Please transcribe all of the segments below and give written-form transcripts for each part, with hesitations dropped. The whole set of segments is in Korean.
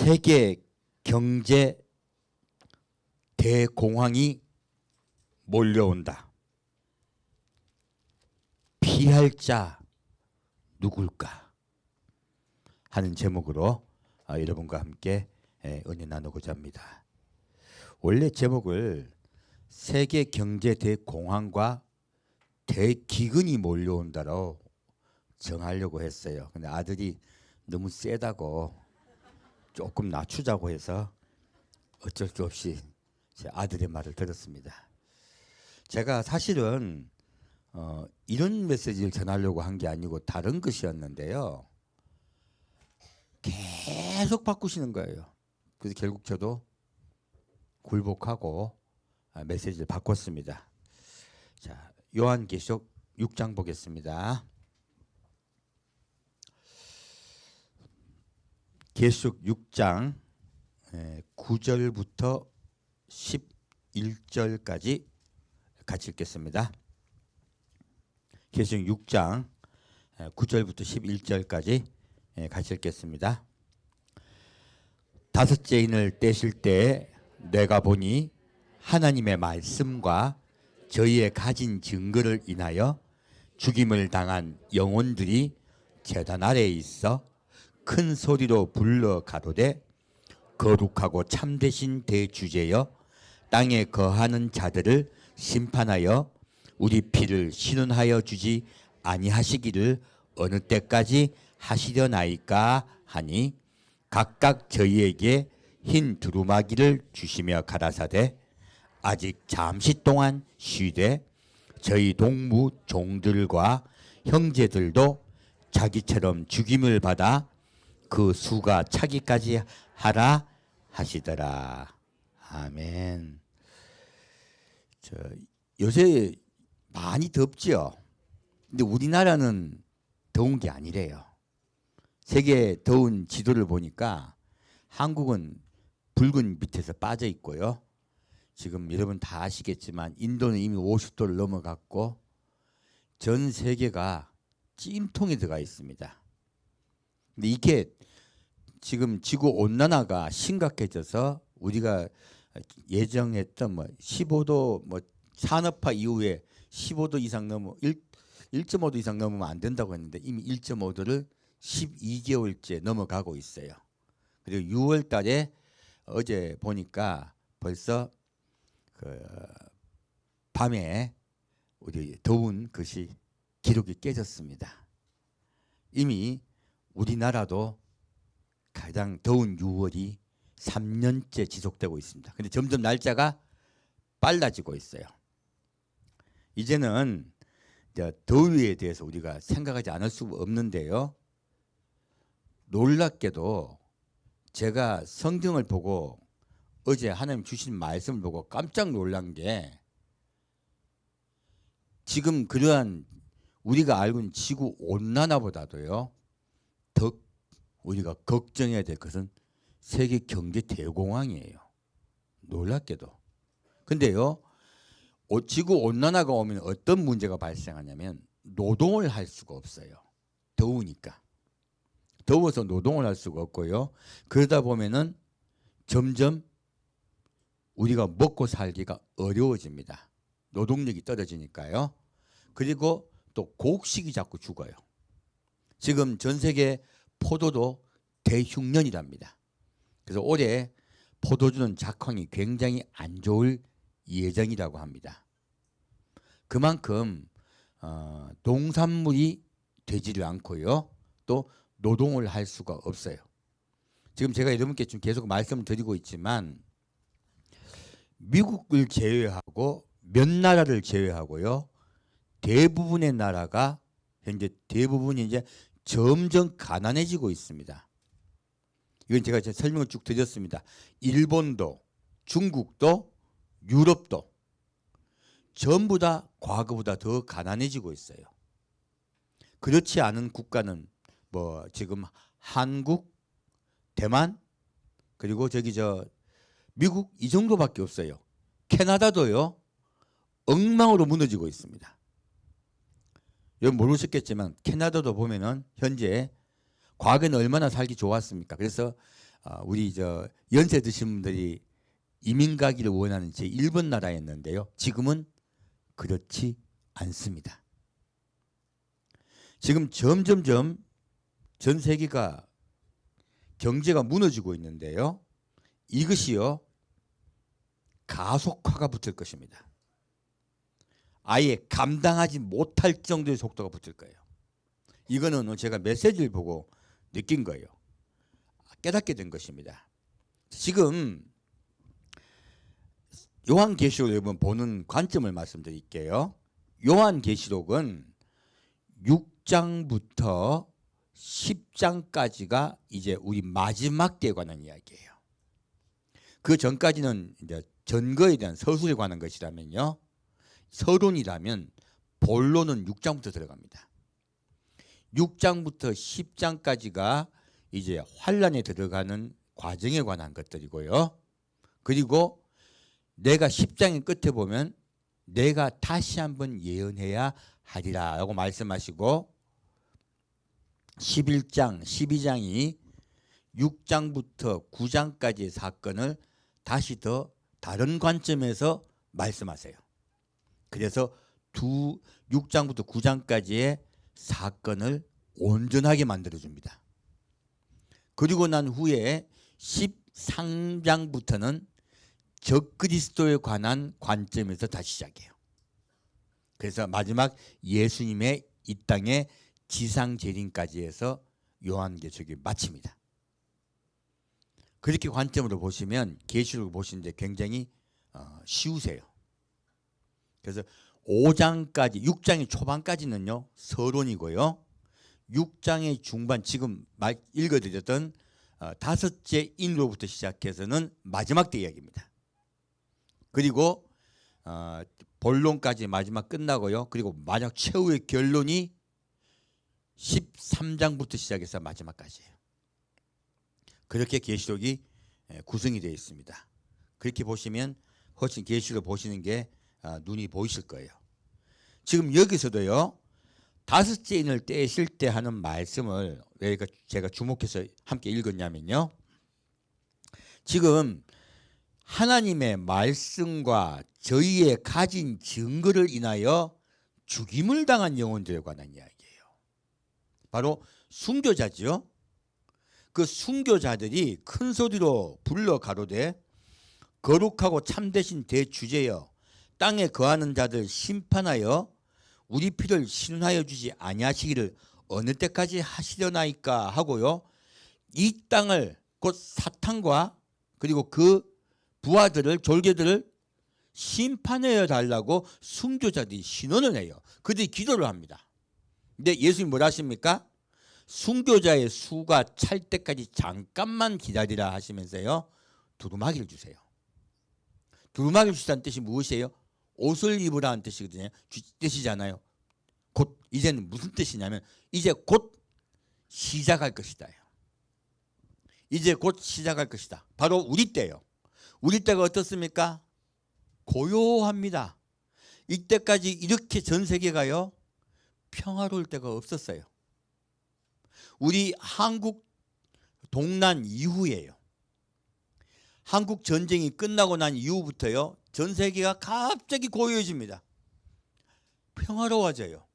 세계 경제 대공황이 몰려온다. 피할 자 누굴까 하는 제목으로 여러분과 함께 은혜 나누고자 합니다. 원래 제목을 세계 경제 대공황과 대기근이 몰려온다로 정하려고 했어요. 근데 아들이 너무 세다고 조금 낮추자고 해서 어쩔 수 없이 제 아들의 말을 들었습니다. 제가 사실은 이런 메시지를 전하려고 한 게 아니고 다른 것이었는데요. 계속 바꾸시는 거예요. 그래서 결국 저도 굴복하고 메시지를 바꿨습니다. 자, 요한계시록 6장 보겠습니다. 계시록 6장 9절부터 11절까지 같이 읽겠습니다. 계시록 6장 9절부터 11절까지 같이 읽겠습니다. 다섯째 인을 떼실 때 내가 보니 하나님의 말씀과 저희의 가진 증거를 인하여 죽임을 당한 영혼들이 제단 아래에 있어 큰 소리로 불러 가로되 거룩하고 참되신 대주제여 땅에 거하는 자들을 심판하여 우리 피를 신원하여 주지 아니하시기를 어느 때까지 하시려나이까 하니 각각 저희에게 흰 두루마기를 주시며 가라사대 아직 잠시 동안 쉬되 저희 동무 종들과 형제들도 자기처럼 죽임을 받아 그 수가 차기까지 하라 하시더라. 아멘. 요새 많이 덥지요. 근데 우리나라는 더운 게 아니래요. 세계 더운 지도를 보니까 한국은 붉은 밑에서 빠져 있고요. 지금 여러분 다 아시겠지만 인도는 이미 50도를 넘어갔고 전 세계가 찜통에 들어가 있습니다. 근데 이게 지금 지구 온난화가 심각해져서 우리가 예정했던 15도 산업화 이후에 15도 이상 넘어 1.5도 이상 넘으면 안 된다고 했는데 이미 1.5도를 12개월째 넘어가고 있어요. 그리고 6월 달에 어제 보니까 벌써 밤에 우리 더운 것이 기록이 깨졌습니다. 이미 우리나라도 가장 더운 6월이 3년째 지속되고 있습니다. 근데 점점 날짜가 빨라지고 있어요. 이제는 더위에 대해서 우리가 생각하지 않을 수 없는데요. 놀랍게도 제가 성경을 보고 어제 하나님 주신 말씀을 보고 깜짝 놀란 게 지금 그러한 우리가 알고 있는 지구 온난화보다도요. 더 우리가 걱정해야 될 것은 세계 경제 대공황이에요. 놀랍게도. 근데요. 지구 온난화가 오면 어떤 문제가 발생하냐면 노동을 할 수가 없어요. 더우니까. 더워서 노동을 할 수가 없고요. 그러다 보면은 점점 우리가 먹고 살기가 어려워집니다. 노동력이 떨어지니까요. 그리고 또 곡식이 자꾸 죽어요. 지금 전 세계 포도도 대흉년이랍니다. 그래서 올해 포도주는 작황이 굉장히 안 좋을 예정이라고 합니다. 그만큼 농산물이 되지를 않고요. 또 노동을 할 수가 없어요. 지금 제가 여러분께 좀 계속 말씀을 드리고 있지만 미국을 제외하고 몇 나라를 제외하고요. 대부분의 나라가 현재 대부분이 이제 점점 가난해지고 있습니다. 이건 제가 설명을 쭉 드렸습니다. 일본도, 중국도, 유럽도 전부 다 과거보다 더 가난해지고 있어요. 그렇지 않은 국가는 지금 한국, 대만, 그리고 미국 이 정도밖에 없어요. 캐나다도요. 엉망으로 무너지고 있습니다. 여러분 모르셨겠지만 캐나다도 보면은 현재 과거에는 얼마나 살기 좋았습니까? 그래서 우리 저 연세 드신 분들이 이민 가기를 원하는 제 1번 나라였는데요. 지금은 그렇지 않습니다. 지금 점점점 전 세계가 경제가 무너지고 있는데요. 이것이요 가속화가 붙을 것입니다. 아예 감당하지 못할 정도의 속도가 붙을 거예요. 이거는 제가 메시지를 보고 느낀 거예요. 깨닫게 된 것입니다. 지금 요한계시록 여러분 보는 관점을 말씀드릴게요. 요한계시록은 6장부터 10장까지가 이제 우리 마지막 때에 관한 이야기예요. 그 전까지는 이제 전거에 대한 서술에 관한 것이라면요. 서론이라면 본론은 6장부터 들어갑니다. 6장부터 10장까지가 이제 환란에 들어가는 과정에 관한 것들이고요. 그리고 내가 10장의 끝에 보면 내가 다시 한번 예언해야 하리라 라고 말씀하시고 11장, 12장이 6장부터 9장까지의 사건을 다시 더 다른 관점에서 말씀하세요. 그래서 6장부터 9장까지의 사건을 온전하게 만들어줍니다. 그리고 난 후에 13장부터는 적그리스도에 관한 관점에서 다시 시작해요. 그래서 마지막 예수님의 이 땅의 지상 재림까지 해서 요한계시록이 마칩니다. 그렇게 관점으로 보시면 계시록을 보시는데 굉장히 쉬우세요. 그래서 5장까지 6장의 초반까지는요 서론이고요. 6장의 중반 지금 읽어드렸던 다섯째 인으로부터 시작해서는 마지막 때 이야기입니다. 그리고 본론까지 마지막 끝나고요. 그리고 마지막 최후의 결론이 13장부터 시작해서 마지막까지예요. 그렇게 계시록이 구성이 되어 있습니다. 그렇게 보시면 훨씬 계시록을 보시는 게 눈이 보이실 거예요. 지금 여기서도요. 다섯째 인을 떼실 때 하는 말씀을 왜 제가 주목해서 함께 읽었냐면요. 지금 하나님의 말씀과 저희의 가진 증거를 인하여 죽임을 당한 영혼들에 관한 이야기예요. 바로 순교자죠. 그 순교자들이 큰 소리로 불러 가로되 거룩하고 참되신 대주제여 땅에 거하는 자들 심판하여 우리 피를 신운하여 주지 아니하시기를 어느 때까지 하시려나이까 하고요. 이 땅을 곧 사탄과 그리고 그 부하들을 졸개들을 심판하여 달라고 순교자들이 신원을 해요. 그들이 기도를 합니다. 근데 예수님이 뭐라 하십니까? 순교자의 수가 찰 때까지 잠깐만 기다리라 하시면서요. 두루마기를 주세요. 두루마기를 주시다는 뜻이 무엇이에요? 옷을 입으라는 뜻이잖아요. 곧 이제는 무슨 뜻이냐면 이제 곧 시작할 것이다. 이제 곧 시작할 것이다. 바로 우리 때예요. 우리 때가 어떻습니까? 고요합니다. 이때까지 이렇게 전 세계가요 평화로울 때가 없었어요. 우리 한국 동란 이후에요. 한국 전쟁이 끝나고 난 이후부터요 전 세계가 갑자기 고요해집니다. 평화로워져요.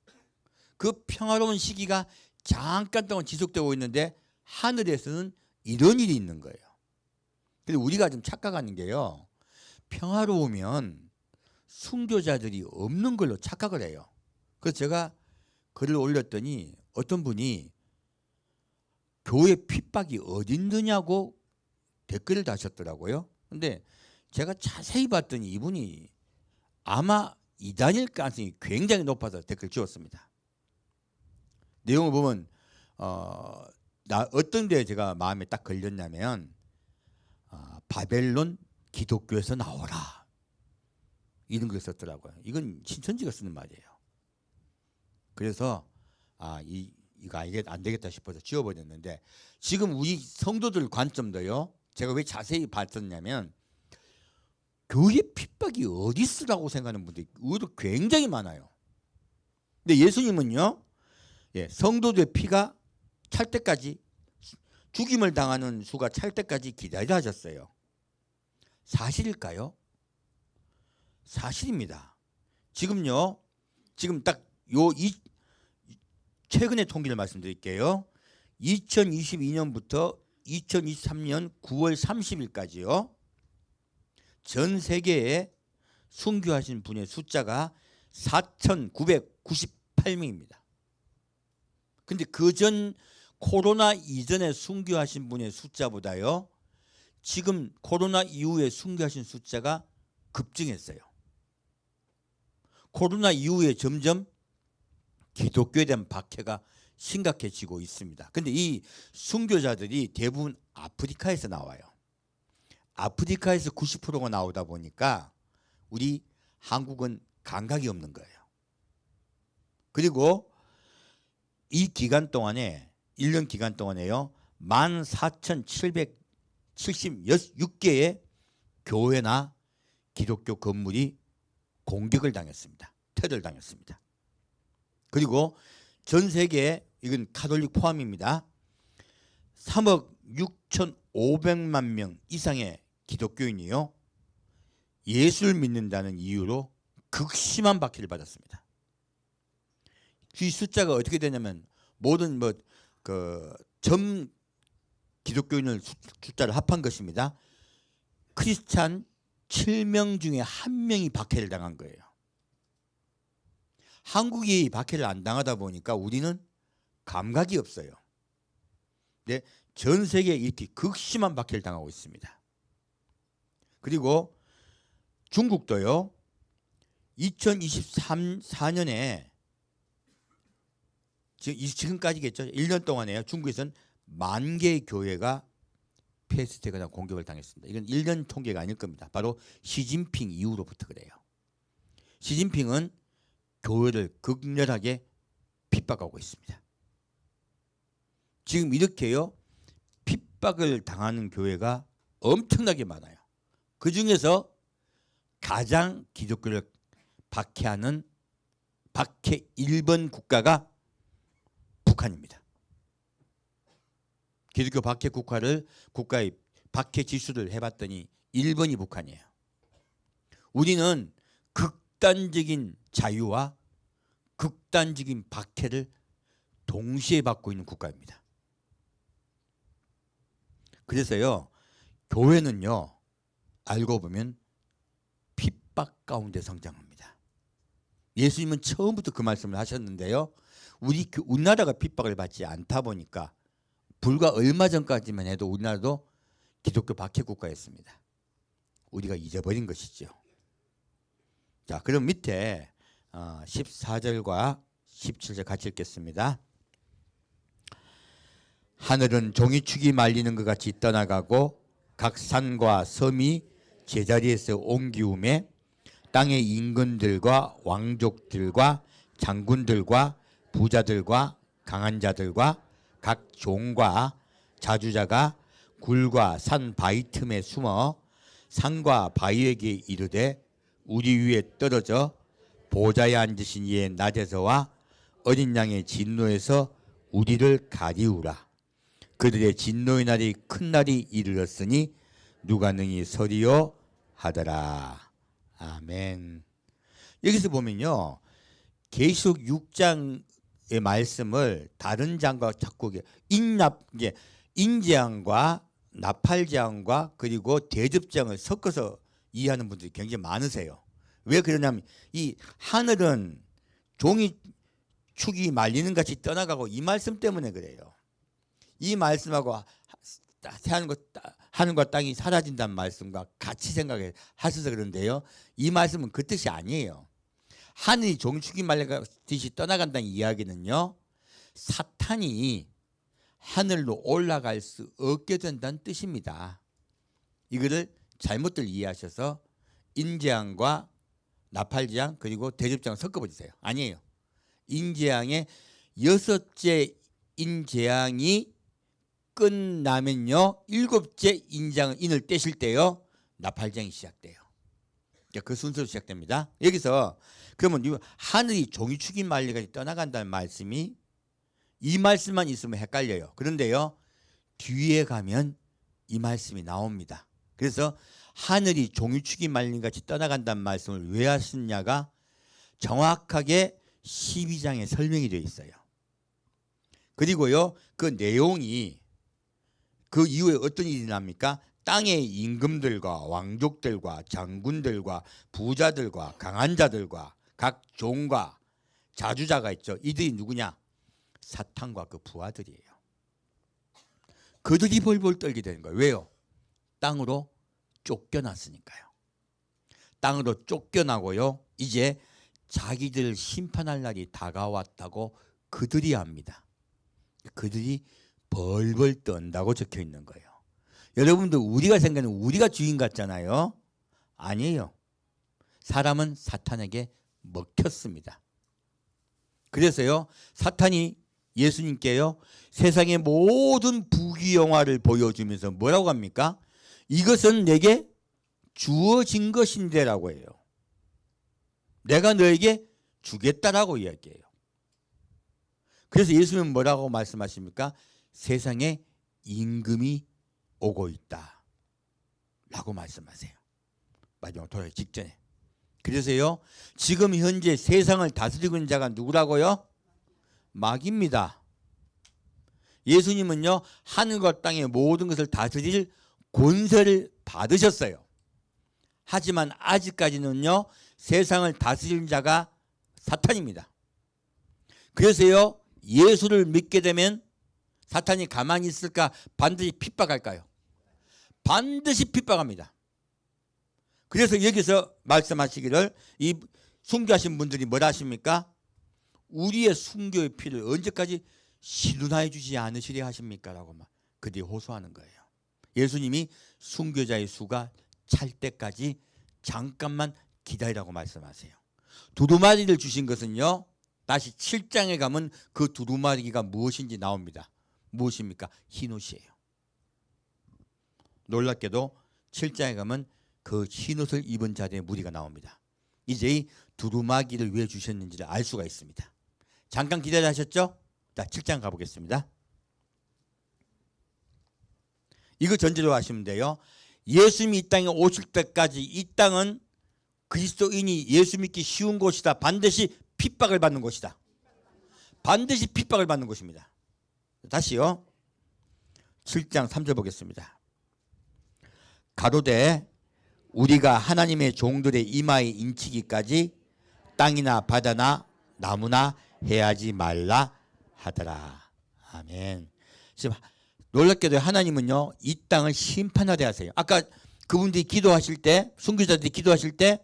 그 평화로운 시기가 잠깐 동안 지속되고 있는데 하늘에서는 이런 일이 있는 거예요. 근데 우리가 좀 착각하는 게요. 평화로우면 순교자들이 없는 걸로 착각을 해요. 그래서 제가 글을 올렸더니 어떤 분이 교회 핍박이 어디 있느냐고 댓글을 다셨더라고요. 근데 제가 자세히 봤더니 이분이 아마 이단일 가능성이 굉장히 높아서 댓글 지웠습니다. 내용을 보면 어떤 데 제가 마음에 딱 걸렸냐면 바벨론 기독교에서 나오라 이런 걸 썼더라고요. 이건 신천지가 쓰는 말이에요. 그래서 이거 이게 안 되겠다 싶어서 지워버렸는데 지금 우리 성도들 관점도요. 제가 왜 자세히 봤었냐면 교회 핍박이 어디 있으라고 생각하는 분들이 의외로 굉장히 많아요. 근데 예수님은요. 성도들의 피가 찰 때까지 죽임을 당하는 수가 찰 때까지 기다려 하셨어요. 사실일까요? 사실입니다. 지금요. 지금 딱 최근의 통계를 말씀드릴게요. 2022년부터 2023년 9월 30일까지요. 전 세계에 순교하신 분의 숫자가 4,998명입니다. 근데 그전 코로나 이전에 순교하신 분의 숫자보다요. 지금 코로나 이후에 순교하신 숫자가 급증했어요. 코로나 이후에 점점 기독교에 대한 박해가 심각해지고 있습니다. 근데 이 순교자들이 대부분 아프리카에서 나와요. 아프리카에서 90%가 나오다 보니까 우리 한국은 감각이 없는 거예요. 그리고 이 기간 동안에 1년 기간 동안에요. 14,776개의 교회나 기독교 건물이 공격을 당했습니다. 테러를 당했습니다. 그리고 전 세계에 이건 카톨릭 포함입니다. 3억 6,500만 명 이상의 기독교인이요. 예수를 믿는다는 이유로 극심한 박해를 받았습니다. 이 숫자가 어떻게 되냐면 모든 전 기독교인을 숫자를 합한 것입니다. 크리스찬 7명 중에 1명이 박해를 당한 거예요. 한국이 박해를 안 당하다 보니까 우리는 감각이 없어요. 근데 전 세계에 이렇게 극심한 박해를 당하고 있습니다. 그리고 중국도요. 2024년에 지금까지겠죠. 1년 동안에요. 중국에서는 10,000개의 교회가 패스트되거나 공격을 당했습니다. 이건 1년 통계가 아닐 겁니다. 바로 시진핑 이후로부터 그래요. 시진핑은 교회를 극렬하게 핍박하고 있습니다. 지금 이렇게요. 핍박을 당하는 교회가 엄청나게 많아요. 그중에서 가장 기독교를 박해하는 박해 1번 국가가 북한입니다. 기독교 박해 국가의 박해 지수를 해봤더니 1번이 북한이에요. 우리는 극단적인 자유와 극단적인 박해를 동시에 받고 있는 국가입니다. 그래서요. 교회는요. 알고 보면 핍박 가운데 성장합니다. 예수님은 처음부터 그 말씀을 하셨는데요. 우리나라가 핍박을 받지 않다 보니까 불과 얼마 전까지만 해도 우리나라도 기독교 박해 국가였습니다. 우리가 잊어버린 것이죠. 자, 그럼 밑에 14절과 17절 같이 읽겠습니다. 하늘은 종이축이 말리는 것 같이 떠나가고 각 산과 섬이 제자리에서 옮기우매 땅의 임금들과 왕족들과 장군들과 부자들과 강한 자들과 각 종과 자주자가 굴과 산 바위 틈에 숨어 산과 바위에게 이르되 우리 위에 떨어져 보좌에 앉으신 이의 낮에서와 어린 양의 진노에서 우리를 가리우라. 그들의 진노의 날이 큰 날이 이르렀으니 누가 능히 서리요 하더라. 아멘. 여기서 보면요. 계시록 6장의 말씀을 다른 장과 자꾸 인재앙과 나팔재앙과 그리고 대접재앙을 섞어서 이해하는 분들이 굉장히 많으세요. 왜 그러냐면 이 하늘은 종이축이 말리는 같이 떠나가고 이 말씀 때문에 그래요. 이 말씀하고 하늘과 땅이 사라진다는 말씀과 같이 생각하셔서 그런데요. 이 말씀은 그 뜻이 아니에요. 하늘이 종이축이 말리듯이 떠나간다는 이야기는요. 사탄이 하늘로 올라갈 수 없게 된다는 뜻입니다. 이거를 잘못들 이해하셔서 인재앙과 나팔재앙 그리고 대접재앙 섞어버리세요. 아니에요. 인재앙의 6째 인재앙이 끝나면요 7째 인을 떼실 때요 나팔재앙이 시작돼요. 그 순서로 시작됩니다. 여기서 그러면 하늘이 종이축이 말리가 떠나간다는 말씀이 이 말씀만 있으면 헷갈려요. 그런데요 뒤에 가면 이 말씀이 나옵니다. 그래서 하늘이 종이축이 말린 같이 떠나간다는 말씀을 왜 하셨냐가 정확하게 12장에 설명이 되어 있어요. 그리고요, 그 내용이 그 이후에 어떤 일이 납니까? 땅의 임금들과 왕족들과 장군들과 부자들과 강한 자들과 각 종과 자주자가 있죠. 이들이 누구냐? 사탄과 그 부하들이에요. 그들이 벌벌 떨게 되는 거예요. 왜요? 땅으로 쫓겨났으니까요. 땅으로 쫓겨나고요, 이제 자기들을 심판할 날이 다가왔다고 그들이 압니다. 그들이 벌벌 떤다고 적혀 있는 거예요. 여러분들, 우리가 생각하는 우리가 주인 같잖아요. 아니에요. 사람은 사탄에게 먹혔습니다. 그래서요, 사탄이 예수님께요, 세상의 모든 부귀영화를 보여주면서 뭐라고 합니까? 이것은 내게 주어진 것인데라고 해요. 내가 너에게 주겠다라고 이야기해요. 그래서 예수님은 뭐라고 말씀하십니까? 세상에 임금이 오고 있다 라고 말씀하세요. 마지막 돌아가기 직전에. 그래서요, 지금 현재 세상을 다스리고 있는 자가 누구라고요? 마귀입니다. 예수님은요, 하늘과 땅의 모든 것을 다스릴 권세를 받으셨어요. 하지만 아직까지는요, 세상을 다스리는 자가 사탄입니다. 그래서요, 예수를 믿게 되면 사탄이 가만히 있을까? 반드시 핍박할까요? 반드시 핍박합니다. 그래서 여기서 말씀하시기를, 이 순교하신 분들이 뭐라 하십니까? 우리의 순교의 피를 언제까지 시lun하여 주지 않으시려 하십니까? 라고 막 그들이 호소하는 거예요. 예수님이 순교자의 수가 찰 때까지 잠깐만 기다리라고 말씀하세요. 두루마리를 주신 것은요, 다시 7장에 가면 그 두루마리가 무엇인지 나옵니다. 무엇입니까? 흰옷이에요. 놀랍게도 7장에 가면 그 흰옷을 입은 자들의 무리가 나옵니다. 이제 이 두루마기를 왜 주셨는지를 알 수가 있습니다. 잠깐 기다려 하셨죠? 자, 7장 가보겠습니다. 이거 전제로 하시면 돼요. 예수님이 이 땅에 오실 때까지 이 땅은 그리스도인이 예수 믿기 쉬운 곳이다. 반드시 핍박을 받는 곳이다. 반드시 핍박을 받는 곳입니다. 다시요. 7장 3절 보겠습니다. 가로되 우리가 하나님의 종들의 이마에 인치기까지 땅이나 바다나 나무나 해하지 말라 하더라. 아멘. 지금 놀랍게도 하나님은요, 이 땅을 심판하게 하세요. 아까 그분들이 기도하실 때, 순교자들이 기도하실 때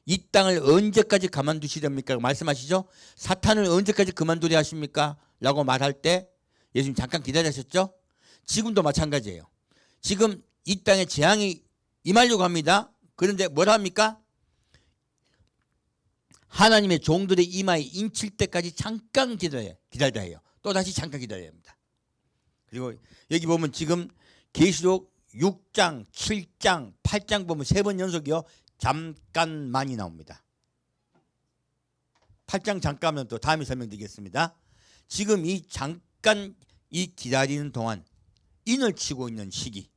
이 땅을 언제까지 가만두시렵니까? 말씀하시죠. 사탄을 언제까지 그만두려 하십니까? 라고 말할 때 예수님 잠깐 기다리셨죠? 지금도 마찬가지예요. 지금 이 땅에 재앙이 임하려고 합니다. 그런데 뭐라 합니까? 하나님의 종들의 이마에 인칠 때까지 잠깐 기다려야 해요. 또 다시 잠깐 기다려야 합니다. 그리고 여기 보면 지금 계시록 6장, 7장, 8장 보면 3번 연속이요, 잠깐만이 나옵니다. 8장 잠깐은 또 다음에 설명드리겠습니다. 지금 이 잠깐 이 기다리는 동안 인을 치고 있는 시기,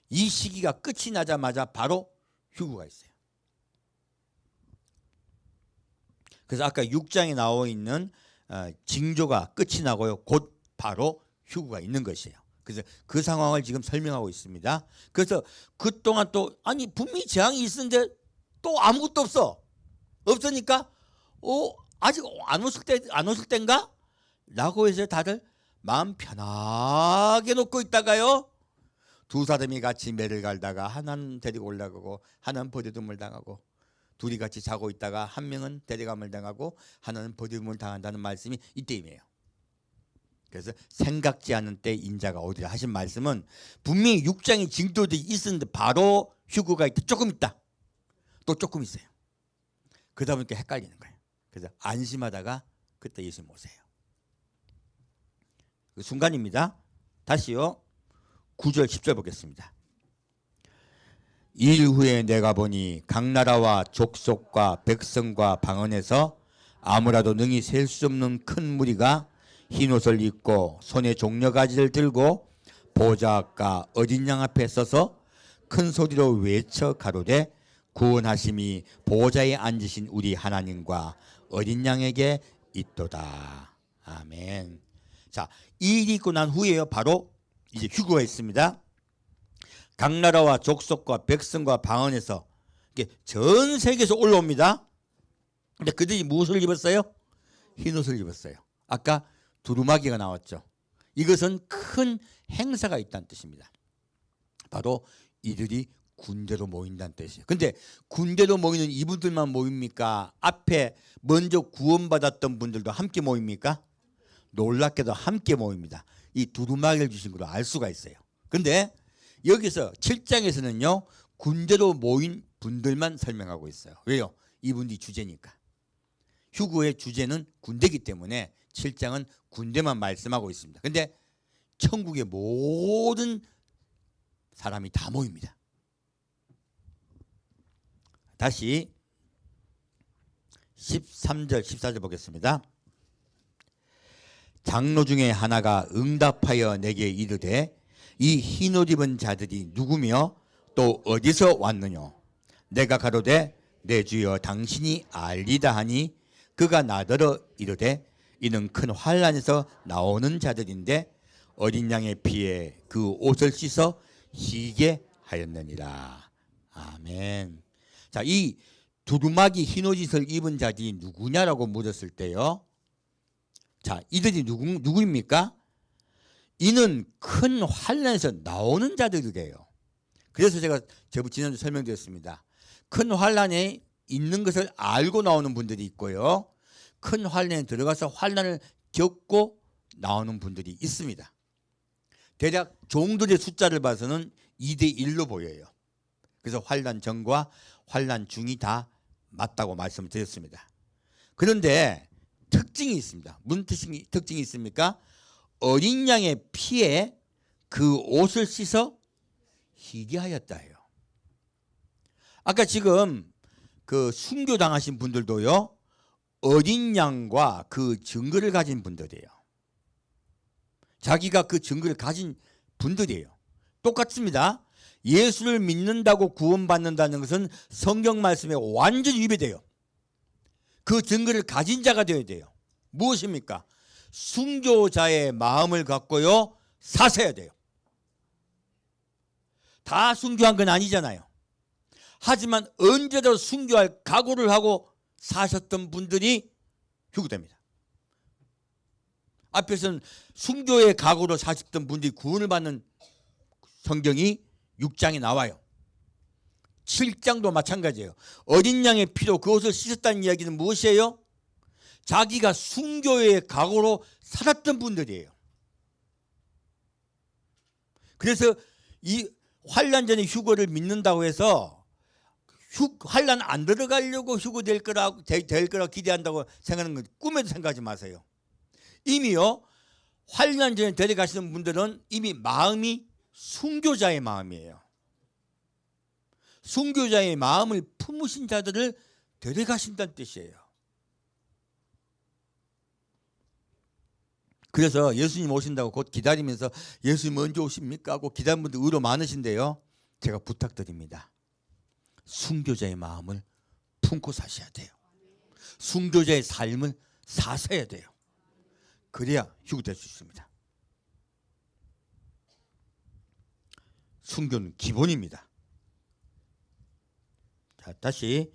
이 시기가 끝이 나자마자 바로 휴거가 있어요. 그래서 아까 6장에 나와 있는 징조가 끝이 나고요, 곧 바로 휴거가 있는 것이에요. 그래서 그 상황을 지금 설명하고 있습니다. 그래서 그동안 또 아니 분명히 재앙이 있었는데 또 아무것도 없으니까 아직 안 오실 때인가? 라고 해서 다들 마음 편하게 놓고 있다가요, 두 사람이 같이 매를 갈다가 하나는 데리고 올라가고 하나는 버려둠을 당하고, 둘이 같이 자고 있다가 한 명은 데려감을 당하고 하나는 버림을 당한다는 말씀이 이때임이에요. 그래서 생각지 않은 때 인자가 오리라 하신 말씀은 분명히 6장의 징조들이 있었는데 바로 휴거가 있다. 조금 있다. 또 조금 있어요. 그러다 보니까 헷갈리는 거예요. 그래서 안심하다가 그때 예수님 오세요. 그 순간입니다. 다시요. 9절 10절 보겠습니다. 일 후에 내가 보니 각 나라와 족속과 백성과 방언에서 아무라도 능히 셀 수 없는 큰 무리가 흰옷을 입고 손에 종려가지를 들고 보좌가 어린 양 앞에 서서 큰 소리로 외쳐 가로되 구원하심이 보좌에 앉으신 우리 하나님과 어린 양에게 있도다. 아멘. 자, 이 일이 있고 난 후에요. 바로 이제 휴거가 있습니다. 각 나라와 족속과 백성과 방언에서 전 세계에서 올라옵니다. 근데 그들이 무엇을 입었어요? 흰옷을 입었어요. 아까 두루마기가 나왔죠. 이것은 큰 행사가 있다는 뜻입니다. 바로 이들이 군대로 모인다는 뜻이에요. 근데 군대로 모이는 이분들만 모입니까? 앞에 먼저 구원받았던 분들도 함께 모입니까? 놀랍게도 함께 모입니다. 이 두루마기를 주신 걸로 알 수가 있어요. 근데 여기서 7장에서는요 군대로 모인 분들만 설명하고 있어요. 왜요? 이분이 주제니까. 휴거의 주제는 군대이기 때문에 7장은 군대만 말씀하고 있습니다. 근데 천국의 모든 사람이 다 모입니다. 다시 13절 14절 보겠습니다. 장로 중에 하나가 응답하여 내게 이르되 이 흰옷 입은 자들이 누구며 또 어디서 왔느냐? 내가 가로되 내 주여 당신이 알리다 하니 그가 나더러 이르되 이는 큰 환난에서 나오는 자들인데 어린 양의 피에 그 옷을 씻어 희게 하였느니라. 아멘. 자, 이 두루마기 흰옷을 입은 자들이 누구냐라고 물었을 때요. 자, 이들이 누구입니까? 이는 큰 환난에서 나오는 자들이래요. 그래서 제가 지난주 설명드렸습니다. 큰 환난에 있는 것을 알고 나오는 분들이 있고요. 큰 환난에 들어가서 환난을 겪고 나오는 분들이 있습니다. 대략 종들의 숫자를 봐서는 2대1로 보여요. 그래서 환난 전과 환난 중이 다 맞다고 말씀을 드렸습니다. 그런데 특징이 있습니다. 무슨 특징이 있습니까? 어린 양의 피에 그 옷을 씻어 희게 하였다 해요. 아까 지금 그 순교당하신 분들도요 어린 양과 그 증거를 가진 분들이에요. 자기가 그 증거를 가진 분들이에요. 똑같습니다. 예수를 믿는다고 구원받는다는 것은 성경 말씀에 완전히 위배돼요. 그 증거를 가진 자가 되어야 돼요. 무엇입니까? 순교자의 마음을 갖고요 사셔야 돼요. 다 순교한 건 아니잖아요. 하지만 언제도 순교할 각오를 하고 사셨던 분들이 휴거됩니다. 앞에서는 순교의 각오로 사셨던 분들이 구원을 받는 성경이 6장에 나와요. 7장도 마찬가지예요. 어린 양의 피로 그것을 씻었다는 이야기는 무엇이에요? 자기가 순교의 각오로 살았던 분들이에요. 그래서 이 환난 전에 휴거를 믿는다고 해서 환난 안 들어가려고 휴거될 거라고 기대한다고 생각하는 건 꿈에도 생각하지 마세요. 이미요 환난 전에 데려가시는 분들은 이미 마음이 순교자의 마음이에요. 순교자의 마음을 품으신 자들을 데려가신다는 뜻이에요. 그래서 예수님 오신다고 곧 기다리면서 예수님 언제 오십니까 하고 기다리는 분들 의외로 많으신데요. 제가 부탁드립니다. 순교자의 마음을 품고 사셔야 돼요. 순교자의 삶을 사셔야 돼요. 그래야 휴거될 수 있습니다. 순교는 기본입니다. 자, 다시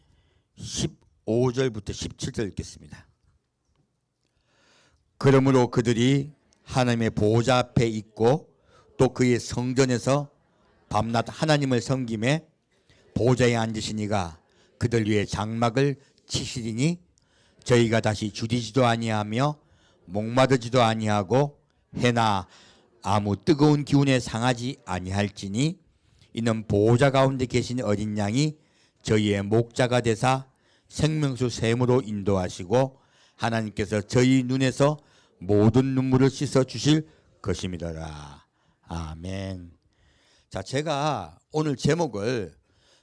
15절부터 17절 읽겠습니다. 그러므로 그들이 하나님의 보좌 앞에 있고 또 그의 성전에서 밤낮 하나님을 섬김에 보좌에 앉으신 이가 그들 위에 장막을 치시리니 저희가 다시 줄이지도 아니하며 목마르지도 아니하고 해나 아무 뜨거운 기운에 상하지 아니할지니 이는 보호자 가운데 계신 어린 양이 저희의 목자가 되사 생명수 샘으로 인도하시고 하나님께서 저희 눈에서 모든 눈물을 씻어 주실 것입니다. 아멘. 자, 제가 오늘 제목을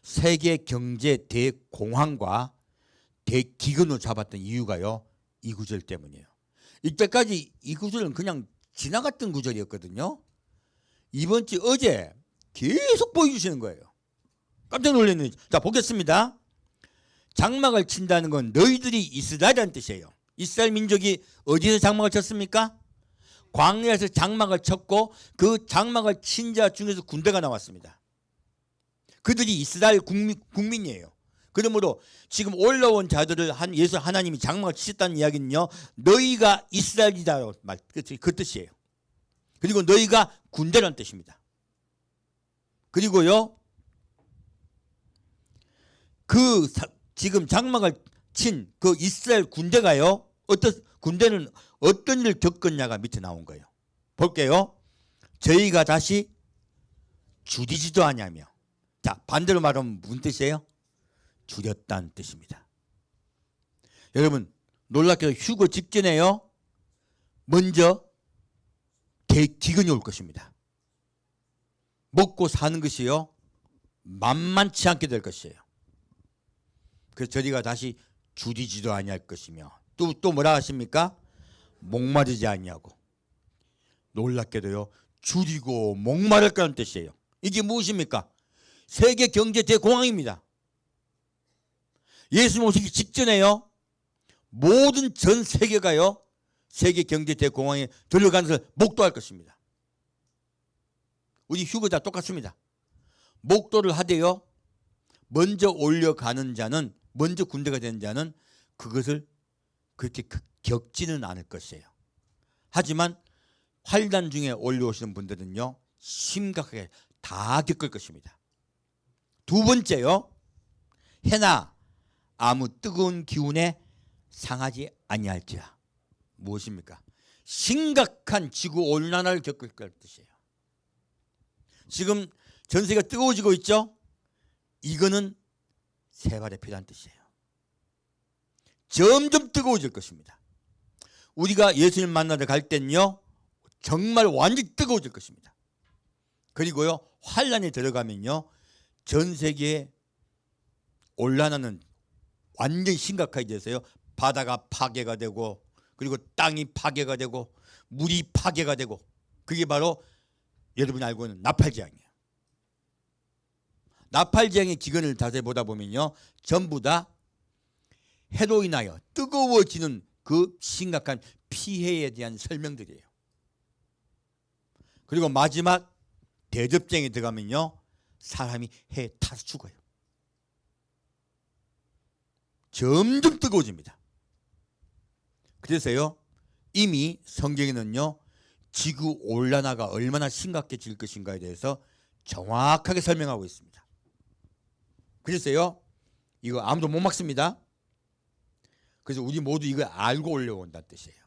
세계 경제 대공황과 대기근으로 잡았던 이유가요, 이 구절 때문이에요. 이때까지 이 구절은 그냥 지나갔던 구절이었거든요. 이번 주 어제 계속 보여주시는 거예요. 깜짝 놀랐네요. 자, 보겠습니다. 장막을 친다는 건 너희들이 이스라엘이라는 뜻이에요. 이스라엘 민족이 어디서 장막을 쳤습니까? 광야에서 장막을 쳤고 그 장막을 친 자 중에서 군대가 나왔습니다. 그들이 이스라엘 국민이에요. 그러므로 지금 올라온 자들을 예수 하나님이 장막을 치셨다는 이야기는요, 너희가 이스라엘이다 그 뜻이에요. 그리고 너희가 군대라는 뜻입니다. 그리고요, 지금 장막을 친 그 이스라엘 군대가요, 군대는 어떤 일을 겪었냐가 밑에 나온 거예요. 볼게요. 저희가 다시 줄이지도 아니하며. 자, 반대로 말하면 무슨 뜻이에요? 줄였다는 뜻입니다. 여러분, 놀랍게도 휴거 직전에요, 먼저 기근이 올 것입니다. 먹고 사는 것이요, 만만치 않게 될 것이에요. 그래서 저희가 다시 줄이지도 아니할 것이며, 또 뭐라 하십니까? 목마르지 아니하고. 놀랍게도요, 줄이고 목마를 거라는 뜻이에요. 이게 무엇입니까? 세계 경제 대공황입니다. 예수님 오시기 직전에요, 모든 전 세계가요, 세계 경제 대공황에 들어가는 것을 목도할 것입니다. 우리 휴거 다 똑같습니다. 목도를 하되요, 먼저 올려가는 자는, 먼저 군대가 되는 자는 그것을 그렇게 겪지는 않을 것이에요. 하지만 환난 중에 올려오시는 분들은요, 심각하게 다 겪을 것입니다. 두 번째요, 해나 아무 뜨거운 기운에 상하지 아니할지라. 무엇입니까? 심각한 지구온난화를 겪을 것 뜻이에요. 지금 전 세계가 뜨거워지고 있죠? 이거는 세발의 피라는 뜻이에요. 점점 뜨거워질 것입니다. 우리가 예수님 만나러 갈 때는요, 정말 완전히 뜨거워질 것입니다. 그리고요, 환란에 들어가면요, 전 세계에 온난화는 완전히 심각하게 돼서요, 바다가 파괴가 되고, 그리고 땅이 파괴가 되고, 물이 파괴가 되고, 그게 바로 여러분이 알고 있는 나팔재앙이에요. 나팔재앙의 기근을 자세히 보다 보면요, 전부 다 해로 인하여 뜨거워지는 그 심각한 피해에 대한 설명들이에요. 그리고 마지막 대접쟁이 들어가면요, 사람이 해에 타서 죽어요. 점점 뜨거워집니다. 그래서요, 이미 성경에는요, 지구 온난화가 얼마나 심각해질 것인가에 대해서 정확하게 설명하고 있습니다. 그래서요, 이거 아무도 못 막습니다. 그래서 우리 모두 이걸 알고 올려온다는 뜻이에요.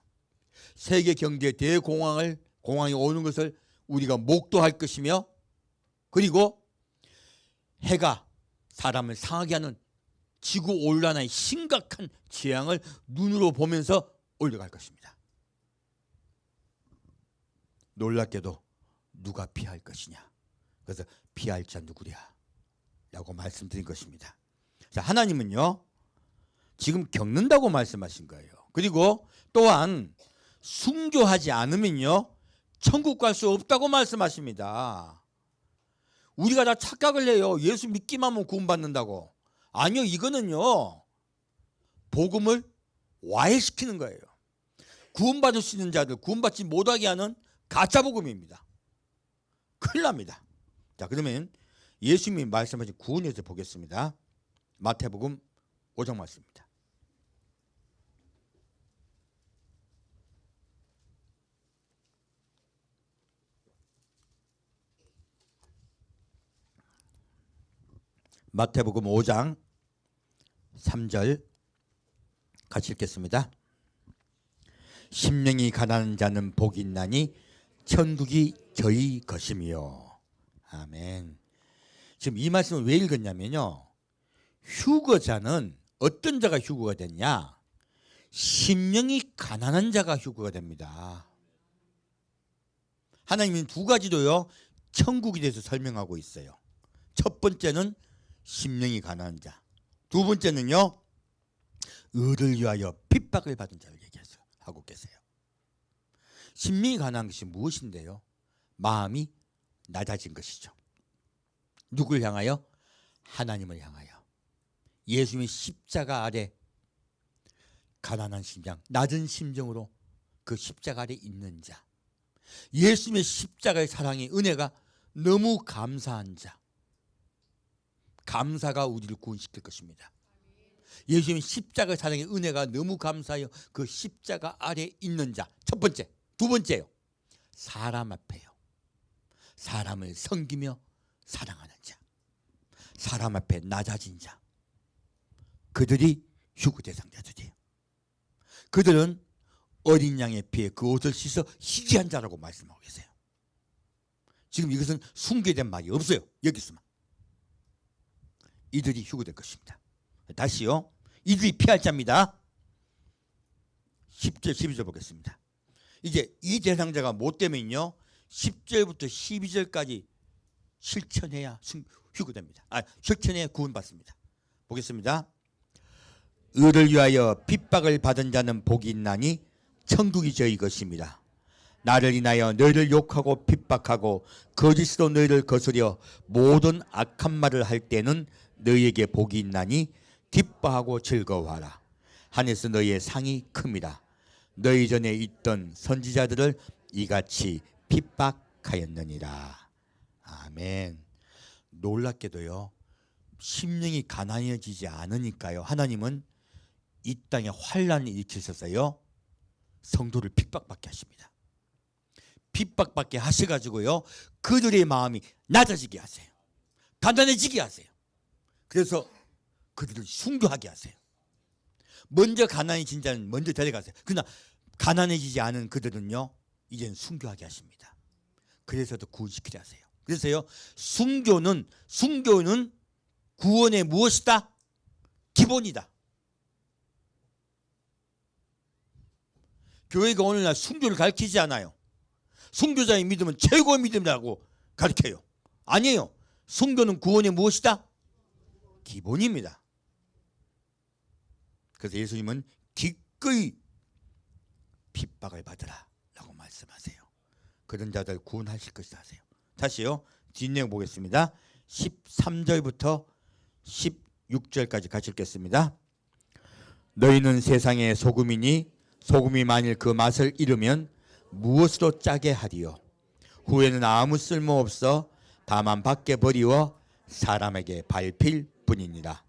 세계 경제 공황이 오는 것을 우리가 목도할 것이며, 그리고 해가 사람을 상하게 하는 지구 온난화의 심각한 재앙을 눈으로 보면서 올려갈 것입니다. 놀랍게도 누가 피할 것이냐? 그래서 피할 자 누구랴? 라고 말씀드린 것입니다. 자, 하나님은요, 지금 겪는다고 말씀하신 거예요. 그리고 또한 순교하지 않으면요, 천국 갈 수 없다고 말씀하십니다. 우리가 다 착각을 해요. 예수 믿기만 하면 구원받는다고. 아니요, 이거는요, 복음을 와해시키는 거예요. 구원받을 수 있는 자들 구원받지 못하게 하는 가짜 복음입니다. 큰일 납니다. 자, 그러면 예수님이 말씀하신 구원에서 보겠습니다. 마태복음 5장 말씀입니다. 마태복음 5장 3절 같이 읽겠습니다. 심령이 가난한 자는 복이 있나니 천국이 저희 것이며. 아멘. 지금 이 말씀을 왜 읽었냐면요, 휴거자는 어떤 자가 휴거가 됐냐? 심령이 가난한 자가 휴거가 됩니다. 하나님은 두 가지로요, 천국에 대해서 설명하고 있어요. 첫 번째는 심령이 가난한 자, 두 번째는요, 의를 위하여 핍박을 받은 자를 얘기하고 계세요. 심령이 가난한 것이 무엇인데요? 마음이 낮아진 것이죠. 누굴 향하여? 하나님을 향하여. 예수님의 십자가 아래 가난한 심령, 낮은 심정으로 그 십자가 아래 있는 자, 예수님의 십자가의 사랑의 은혜가 너무 감사한 자, 감사가 우리를 구원시킬 것입니다. 예수님의 십자가의 사랑의 은혜가 너무 감사하여 그 십자가 아래 있는 자, 첫 번째. 두 번째요, 사람 앞에요. 사람을 섬기며 사랑하는 자, 사람 앞에 낮아진 자, 그들이 휴거 대상자들이에요. 그들은 어린 양의 피에 그 옷을 씻어 희귀한 자라고 말씀하고 계세요. 지금 이것은 숭배된 말이 없어요. 여기서만. 이들이 휴거될 것입니다. 다시요. 이들이 피할 자입니다. 10절 12절 보겠습니다. 이제 이 대상자가 뭐 때문에요? 10절부터 12절까지 실천해야 휴거됩니다. 실천해야 구원받습니다. 보겠습니다. 의를 위하여 핍박을 받은 자는 복이 있나니 천국이 저희 것입니다. 나를 인하여 너희를 욕하고 핍박하고 거짓으로 너희를 거스려 모든 악한 말을 할 때는 너희에게 복이 있나니 기뻐하고 즐거워하라. 하늘에서 너희의 상이 큽니다. 너희 전에 있던 선지자들을 이같이 핍박하였느니라. 아멘. 놀랍게도요, 심령이 가난해지지 않으니까요, 하나님은 이 땅에 환난을 일으키셔서요 성도를 핍박받게 하십니다. 핍박받게 하셔가지고요 그들의 마음이 낮아지게 하세요. 가난해지게 하세요. 그래서 그들을 순교하게 하세요. 먼저 가난해진 자는 먼저 데려가세요. 그러나 가난해지지 않은 그들은요 이제는 순교하게 하십니다. 그래서 더 구원시키게 하세요. 그래서요 순교는 구원의 무엇이다? 기본이다. 교회가 오늘날 순교를 가르치지 않아요. 순교자의 믿음은 최고의 믿음이라고 가르쳐요. 아니에요. 순교는 구원의 무엇이다? 기본입니다. 그래서 예수님은 기꺼이 핍박을 받으라 라고 말씀하세요. 그런 자들 구원하실 것이다 하세요. 다시요. 뒷내용 보겠습니다. 13절부터 16절까지 같이 읽겠습니다. 너희는 세상의 소금이니 소금이 만일 그 맛을 잃으면 무엇으로 짜게 하리요? 후에는 아무 쓸모없어 다만 밖에 버리워 사람에게 밟힐 뿐이니라.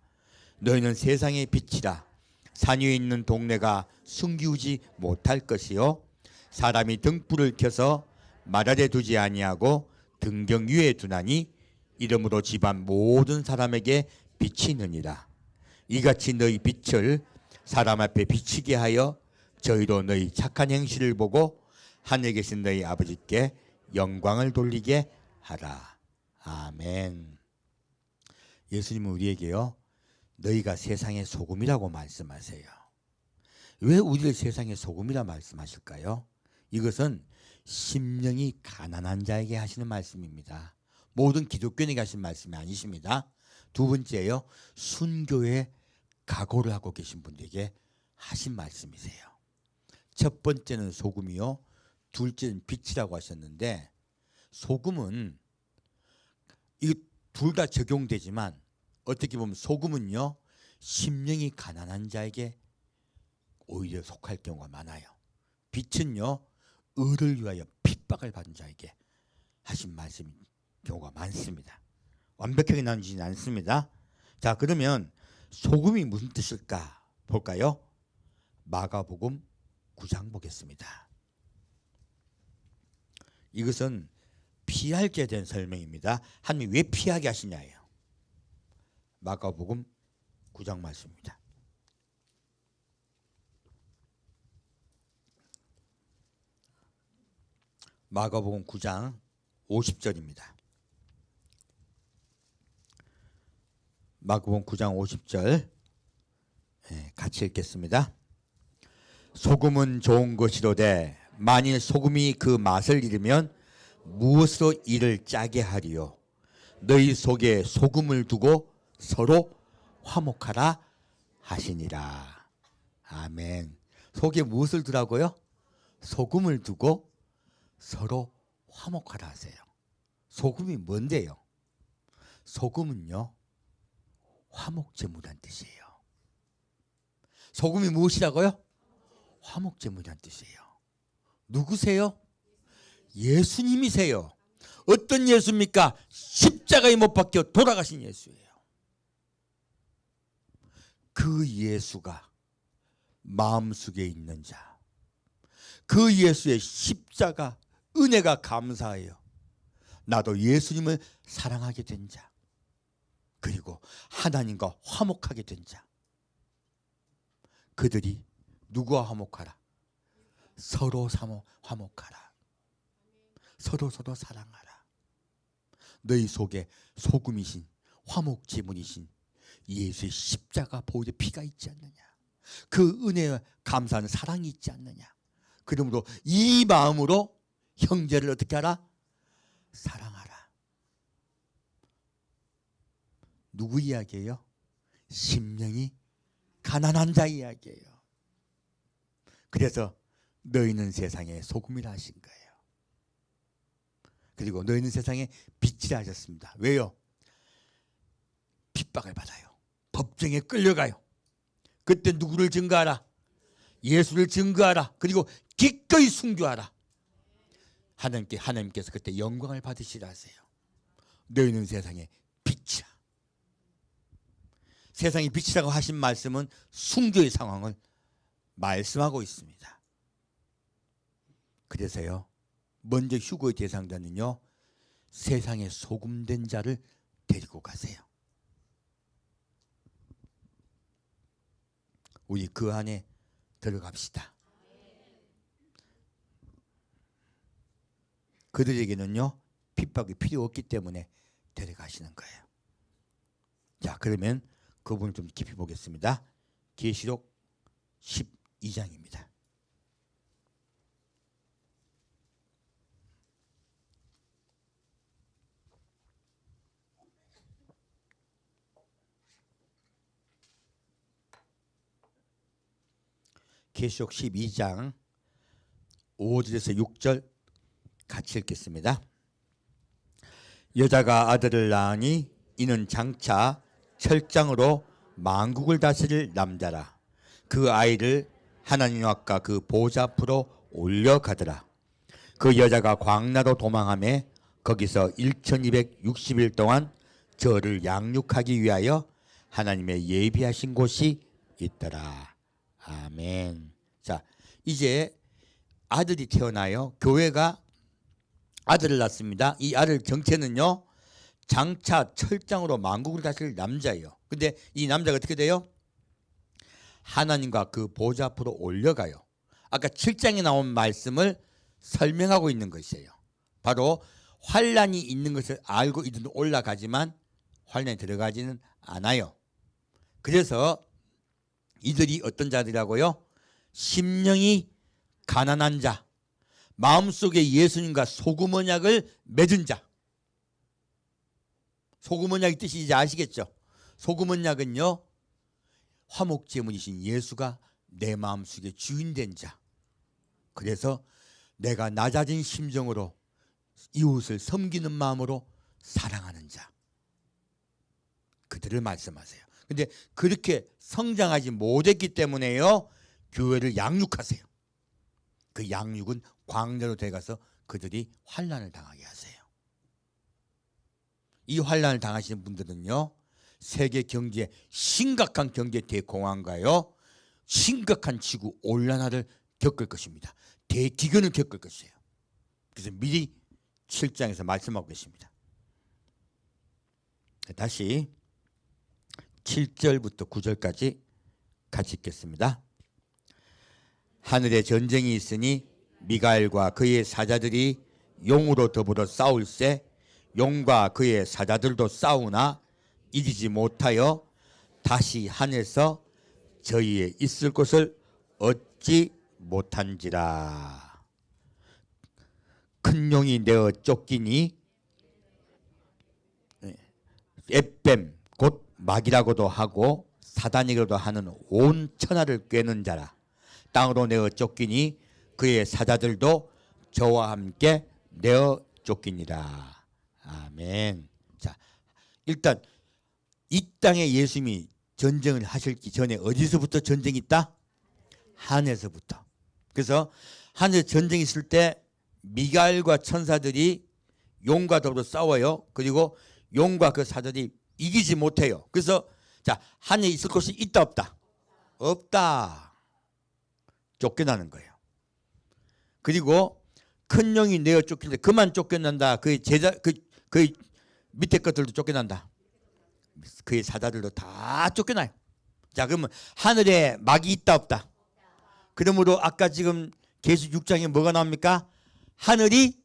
너희는 세상의 빛이라. 산 위에 있는 동네가 숨기우지 못할 것이요 사람이 등불을 켜서 말 아래 두지 아니하고 등경 위에 두나니 이러므로 집안 모든 사람에게 비치느니라. 이같이 너희 빛을 사람 앞에 비치게 하여 저희로 너희 착한 행실을 보고 하늘에 계신 너희 아버지께 영광을 돌리게 하라. 아멘. 예수님은 우리에게요 너희가 세상의 소금이라고 말씀하세요. 왜 우리를 세상의 소금이라 말씀하실까요? 이것은 심령이 가난한 자에게 하시는 말씀입니다. 모든 기독교인에게 하시는 말씀이 아니십니다. 두 번째요 순교에 각오를 하고 계신 분들에게 하신 말씀이세요. 첫 번째는 소금이요 둘째는 빛이라고 하셨는데, 소금은 이 둘 다 적용되지만 어떻게 보면 소금은요 심령이 가난한 자에게 오히려 속할 경우가 많아요. 빛은요 의를 위하여 핍박을 받은 자에게 하신 말씀인 경우가 많습니다. 완벽하게 나누지는 않습니다. 자, 그러면 소금이 무슨 뜻일까 볼까요? 마가복음 9장 보겠습니다. 이것은 피할 게 된 설명입니다. 하나님이 왜 피하게 하시냐예요. 마가복음 9장 말씀입니다. 마가복음 9장 50절입니다. 마가복음 9장 50절 같이 읽겠습니다. 소금은 좋은 것이로되 만일 소금이 그 맛을 잃으면 무엇으로 이를 짜게 하리요? 너희 속에 소금을 두고 서로 화목하라 하시니라. 아멘. 속에 무엇을 두라고요? 소금을 두고 서로 화목하라 하세요. 소금이 뭔데요? 소금은요, 화목제물이란 뜻이에요. 소금이 무엇이라고요? 화목제물이란 뜻이에요. 누구세요? 예수님이세요. 어떤 예수입니까? 십자가에 못 박혀 돌아가신 예수예요. 그 예수가 마음속에 있는 자, 그 예수의 십자가 은혜가 감사해요. 나도 예수님을 사랑하게 된 자, 그리고 하나님과 화목하게 된 자, 그들이 누구와 화목하라? 서로 화목하라. 서로 사랑하라. 너희 속에 소금이신 화목제물이신 예수의 십자가 보혈의 피가 있지 않느냐? 그 은혜에 감사하는 사랑이 있지 않느냐? 그러므로 이 마음으로 형제를 어떻게 하라? 사랑하라. 누구 이야기예요? 심령이 가난한 자 이야기예요. 그래서 너희는 세상의 소금이라 하신 거예요. 그리고 너희는 세상에 빛이라 하셨습니다. 왜요? 핍박을 받아요. 법정에 끌려가요. 그때 누구를 증거하라? 예수를 증거하라. 그리고 기꺼이 순교하라. 하나님께서 그때 영광을 받으시라 하세요. 너희는 세상의 빛이라. 세상의 빛이라고 하신 말씀은 순교의 상황을 말씀하고 있습니다. 그래서요, 먼저 휴거의 대상자는요, 세상에 소금된 자를 데리고 가세요. 우리 그 안에 들어갑시다. 그들에게는요, 핍박이 필요 없기 때문에 데려가시는 거예요. 자, 그러면 그 부분을 좀 깊이 보겠습니다. 계시록 12장입니다. 계시록 12장 5절에서 6절 같이 읽겠습니다. 여자가 아들을 낳으니 이는 장차 철장으로 만국을 다스릴 남자라. 그 아이를 하나님 앞과 그 보좌 앞으로 올려가더라. 그 여자가 광야로 도망하며 거기서 1260일 동안 저를 양육하기 위하여 하나님의 예비하신 곳이 있더라. 아멘. 자, 이제 아들이 태어나요. 교회가 아들을 낳습니다. 이 아들 정체는요, 장차 철장으로 만국을 다스릴 남자예요. 근데 이 남자가 어떻게 돼요? 하나님과 그 보좌 앞으로 올려가요. 아까 7장에 나온 말씀을 설명하고 있는 것이에요. 바로 환난이 있는 것을 알고 이들은 올라가지만 환난에 들어가지는 않아요. 그래서 이들이 어떤 자들이라고요? 심령이 가난한 자, 마음속에 예수님과 소금 언약을 맺은 자. 소금 언약의 뜻이 이제 아시겠죠? 소금 언약은요, 화목제물이신 예수가 내 마음속에 주인된 자. 그래서 내가 낮아진 심정으로 이웃을 섬기는 마음으로 사랑하는 자, 그들을 말씀하세요. 근데 그렇게 성장하지 못했기 때문에요, 교회를 양육하세요. 그 양육은 광야로 데려가서 그들이 환난을 당하게 하세요. 이 환난을 당하시는 분들은요, 세계 경제에 심각한 경제 대공황과요, 심각한 지구 온난화를 겪을 것입니다. 대기근을 겪을 것이에요. 그래서 미리 7장에서 말씀하고 계십니다. 다시 7절부터 9절까지 같이 읽겠습니다. 하늘에 전쟁이 있으니 미가엘과 그의 사자들이 용으로 더불어 싸울세 용과 그의 사자들도 싸우나 이기지 못하여 다시 하늘에서 저희의 있을 곳을 얻지 못한지라. 큰 용이 내어 쫓기니 에뱀 곧 마귀라고도 하고 사단이라고도 하는 온 천하를 꿰는 자라. 땅으로 내어 쫓기니 그의 사자들도 저와 함께 내어 쫓기니라. 아멘. 자, 일단 이 땅에 예수님이 전쟁을 하시기 전에 어디서부터 전쟁이 있다? 하늘에서부터. 그래서 하늘에 전쟁이 있을 때 미가엘과 천사들이 용과 더불어 싸워요. 그리고 용과 그 사자들이 이기지 못해요. 그래서 자, 하늘에 있을 곳이 있다 없다? 없다. 쫓겨나는 거예요. 그리고 큰 용이 내어 쫓기는데 그만 쫓겨난다. 그의 제자 그의 밑에 것들도 쫓겨난다. 그의 사자들도 다 쫓겨나요. 자, 그러면 하늘에 막이 있다 없다? 그러므로 아까 지금 계시 6장에 뭐가 나옵니까? 하늘이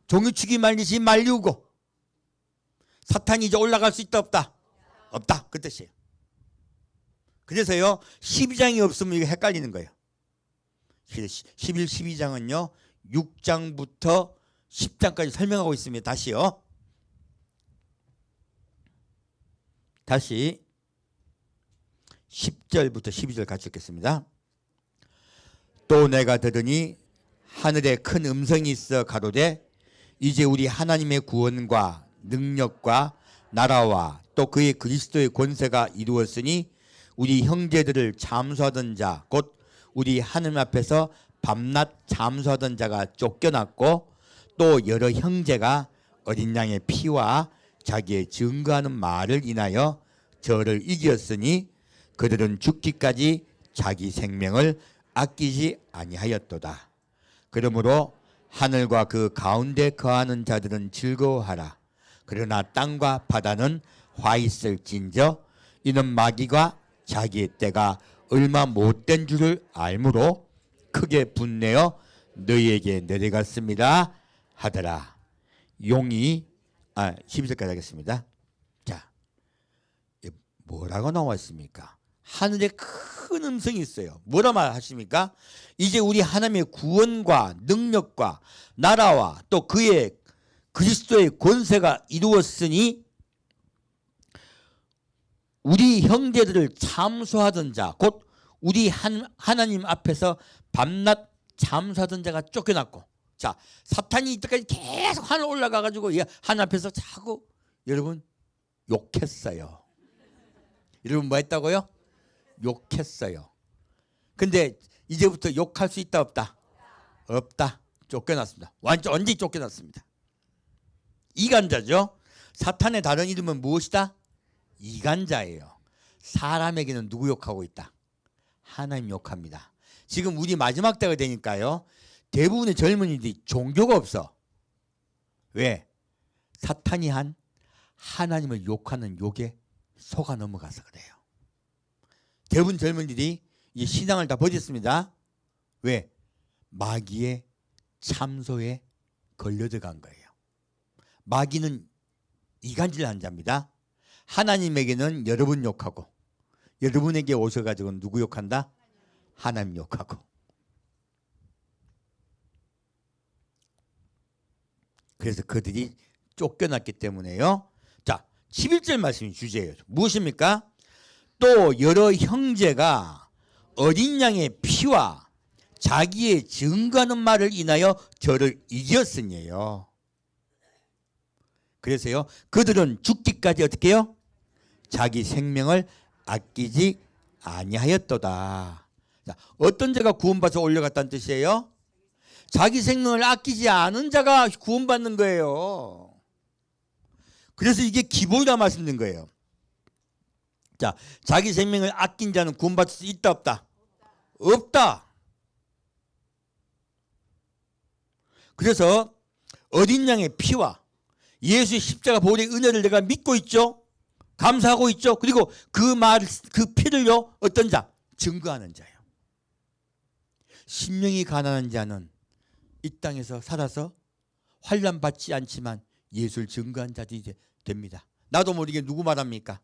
종이축이 말리시 말리우고 사탄이 이제 올라갈 수 있다 없다? 없다. 그 뜻이에요. 그래서요 12장이 없으면 이거 헷갈리는 거예요. 11, 12장은요 6장부터 10장까지 설명하고 있습니다. 다시요. 다시 10절부터 12절 같이 읽겠습니다. 또 내가 들으니 하늘에 큰 음성이 있어 가로되 이제 우리 하나님의 구원과 능력과 나라와 또 그의 그리스도의 권세가 이루었으니 우리 형제들을 잠수하던 자 곧 우리 하나님 앞에서 밤낮 잠수하던 자가 쫓겨났고 또 여러 형제가 어린 양의 피와 자기의 증거하는 말을 인하여 저를 이겼으니 그들은 죽기까지 자기 생명을 아끼지 아니하였도다. 그러므로 하늘과 그 가운데 거하는 자들은 즐거워하라. 그러나 땅과 바다는 화 있을진저 이는 마귀가 자기의 때가 얼마 못된 줄을 알므로 크게 분내어 너희에게 내려갔습니다 하더라. 용이 12절까지 하겠습니다. 자, 뭐라고 나와 있습니까? 하늘에 큰 음성이 있어요. 뭐라 말하십니까? 이제 우리 하나님의 구원과 능력과 나라와 또 그의 그리스도의 권세가 이루었으니 우리 형제들을 참소하던 자 곧 우리 하나님 앞에서 밤낮 잠수하던 자가 쫓겨났고, 자, 사탄이 이때까지 계속 하늘 올라가 가지고 하나님 앞에서 자꾸 여러분 욕했어요. 여러분 뭐 했다고요? 욕했어요. 근데 이제부터 욕할 수 있다 없다? 없다. 쫓겨났습니다. 완전히 쫓겨났습니다. 이간자죠. 사탄의 다른 이름은 무엇이다? 이간자예요. 사람에게는 누구 욕하고 있다? 하나님 욕합니다. 지금 우리 마지막 때가 되니까요 대부분의 젊은이들이 종교가 없어. 왜? 사탄이 한 하나님을 욕하는 욕에 속아 넘어가서 그래요. 대부분 젊은이들이 이 신앙을 다 버렸습니다. 왜? 마귀의 참소에 걸려들어간 거예요. 마귀는 이간질한 자입니다. 하나님에게는 여러분 욕하고 여러분에게 오셔가지고 누구 욕한다? 하나님 욕하고. 그래서 그들이 쫓겨났기 때문에요. 자, 11절 말씀이 주제예요. 무엇입니까? 또 여러 형제가 어린 양의 피와 자기의 증거하는 말을 인하여 저를 이겼으니요. 그래서요 그들은 죽기까지 어떻게 해요? 자기 생명을 아끼지 아니하였도다. 자, 어떤 자가 구원받아서 올려갔다는 뜻이에요? 자기 생명을 아끼지 않은 자가 구원받는 거예요. 그래서 이게 기본이라 말씀드린 거예요. 자, 자기 생명을 아낀 자는 구원받을 수 있다 없다? 없다. 그래서 어린 양의 피와 예수의 십자가 보혈의 은혜를 내가 믿고 있죠. 감사하고 있죠. 그리고 그 피를요 어떤 자? 증거하는 자예요. 심령이 가난한 자는 이 땅에서 살아서 환난 받지 않지만 예수를 증거한 자들이 됩니다. 나도 모르게 누구 말합니까?